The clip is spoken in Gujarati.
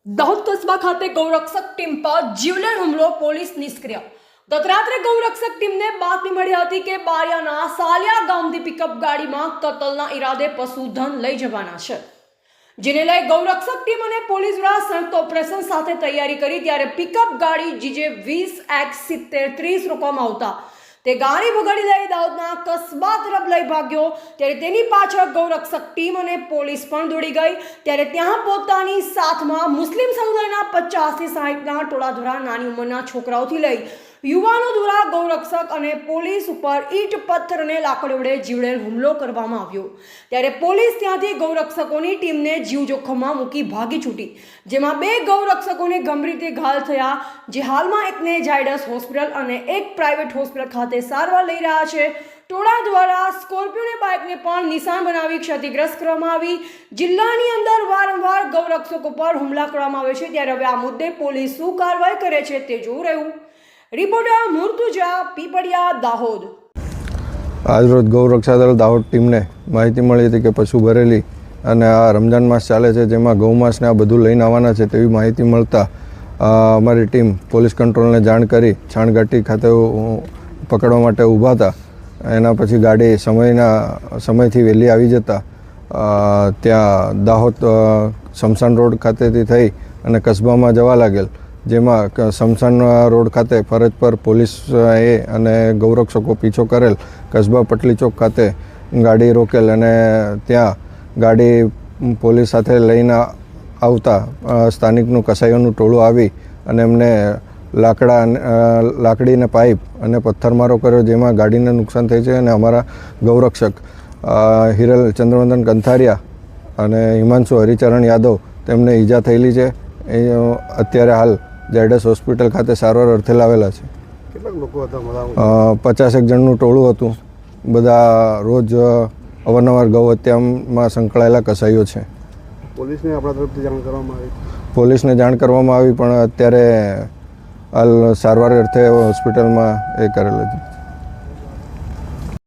દાહોદ કસ્બા ખાતે ગૌરક્ષક ટીમ પર જીવલેણ હુમલો, પોલીસ નિષ્ક્રિય। ગત રાત્રે ગૌરક્ષક ટીમને બાતમી મળી હતી કે બારિયાના સાલિયા ગામથી પિકઅપ ગાડીમાં કતલના ઈરાદે પશુધન લઈ જવાના છે, જેને લઈ ગૌરક્ષક ટીમ અને પોલીસ દ્વારા સંયુક્ત ઓપરેશન સાથે તૈયારી કરી ત્યારે પિકઅપ ગાડી GJ 20X7030 રોકવામાં આવતા તે ગાડી ભગાડી લઈ દાહોદના કસ્બા તરફ લઈ ભાગ્યો। ત્યારે તેની પાછળ ગૌરક્ષક ટીમ અને પોલીસ પણ દોડી ગઈ। ત્યારે ત્યાં પોતાની સાથમાં મુસ્લિમ સમુદાયના 50 થી 60ના ટોળા દ્વારા નાની ઉંમરના છોકરાઓથી લઈ યુવાનો દ્વારા ગૌરક્ષક અને પોલીસ ઉપર ઈટ પથ્થર અને લાકડી વડે જીવલેણ હુમલો કરવામાં આવ્યો। ત્યારે પોલીસ ત્યાંથી ગૌરક્ષકોની ટીમને જીવ જોખમમાં મૂકી ભાગી છૂટી, જેમાં 2 ગૌરક્ષકોને ગંભીર રીતે ઘાયલ થયા, જે હાલમાં એકને ઝાયડસ હોસ્પિટલ અને એક પ્રાઇવેટ હોસ્પિટલ ખાતે સારવાર લઈ રહ્યા છે। ટોળા દ્વારા સ્કોર્પિયોને બાઇકને પણ નિશાન બનાવી ક્ષતિગ્રસ્ત કરવામાં આવી। જિલ્લાની અંદર વારંવાર ગૌરક્ષકો પર હુમલા કરવામાં આવે છે, ત્યારે હવે આ મુદ્દે પોલીસ શું કાર્યવાહી કરે છે તે જોવું રહ્યું। રિપોર્ટર મુર્તુજા, પીપળિયા, દાહોદ। આજરોજ ગૌરક્ષા દળ દાહોદ ટીમને માહિતી મળી હતી કે પશુ ભરેલી અને આ રમજાન માસ ચાલે છે, જેમાં ગૌ માસને આ બધું લઈને આવવાના છે તેવી માહિતી મળતા અમારી ટીમ પોલીસ કંટ્રોલને જાણ કરી છાણઘાટી ખાતે પકડવા માટે ઊભા હતા। એના પછી ગાડી સમયથી વહેલી આવી જતા ત્યાં દાહોદ શમશાન રોડ ખાતેથી થઈ અને કસ્બામાં જવા લાગેલ, જેમાં શમશાન રોડ ખાતે ફરજ પર પોલીસે અને ગૌરક્ષકો પીછો કરેલ। કસ્બા પટલી ચોક ખાતે ગાડી રોકેલ અને ત્યાં ગાડી પોલીસ સાથે લઈને આવતા સ્થાનિકનું કસાઈઓનું ટોળું આવી અને એમને લાકડીને પાઇપ અને પથ્થરમારો કર્યો, જેમાં ગાડીને નુકસાન થઈ છે અને અમારા ગૌરક્ષક હિરલ ચંદ્રવંદન કંથારિયા અને હિમાંશુ હરિચરણ યાદવ તેમને ઈજા થયેલી છે। એ અત્યારે હાલ ઝાયડસ હોસ્પિટલ ખાતે સારવાર અર્થે લાવેલા છે। કેટલાક લોકો હતા? 50 જણનું ટોળું હતું। બધા રોજ અવારનવાર ગૌ હત્યામાં સંકળાયેલા કસાઈઓ છે। પોલીસને આપણા તરફથી જાણ કરવામાં આવી? પોલીસને જાણ કરવામાં આવી, પણ અત્યારે હાલ સારવાર અર્થે હોસ્પિટલમાં એ કરેલ છે।